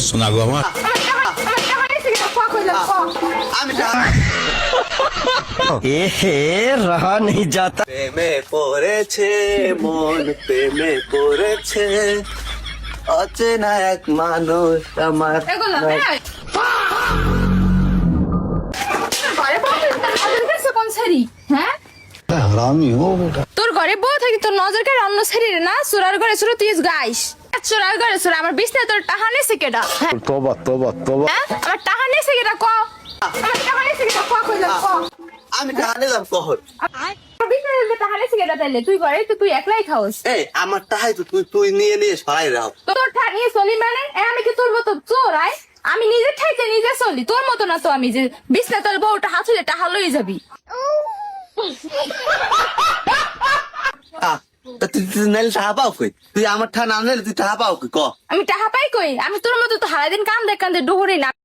শোনা গো আমার ए हे रहा नहीं जाता। প্রেমে পড়েছে মন প্রেমে পড়েছে অচেনা এক মানুষ আমার তোর ঘরে বউ থাকি তোর নজর কেড়ে অন্য শরীরে না চোরার ঘরে চোরা তুই গাইস চোরার ঘরে চোরা আমার বিছনায় তোর টাহা নেছে কেডা তোবা তোবা তোবা আমার টাহা নেছে কেডা ক আমার টাহা নেছে কেডা ক কইলা ক আমি টাকা নিলাম কখন আমার বিছনায় টাহা নেছে কেডা তাইলে তুই ঘরে তুই একলাই খাওস এই আমার টাকাই তো তুই নিয়ে নিয়ে সরাই রাখ তোর ঠা নিয়ে চলি মানে আমি কি তোর মতো চোর আয় আমি নিজে ঠাইতে নিজে চলি তোর মতো না তো আমি যে বিছনা তোর বউটা হাতুলে টাহা লই যাবি তুই নাইলে টাকা পাও কই তুই আমার টাকা না নিলে তুই টাকা পাও কই ক আমি টাহা পাই কই আমি তোর মতো তো সারাদিন কান্দে কান্দে ডোহরে না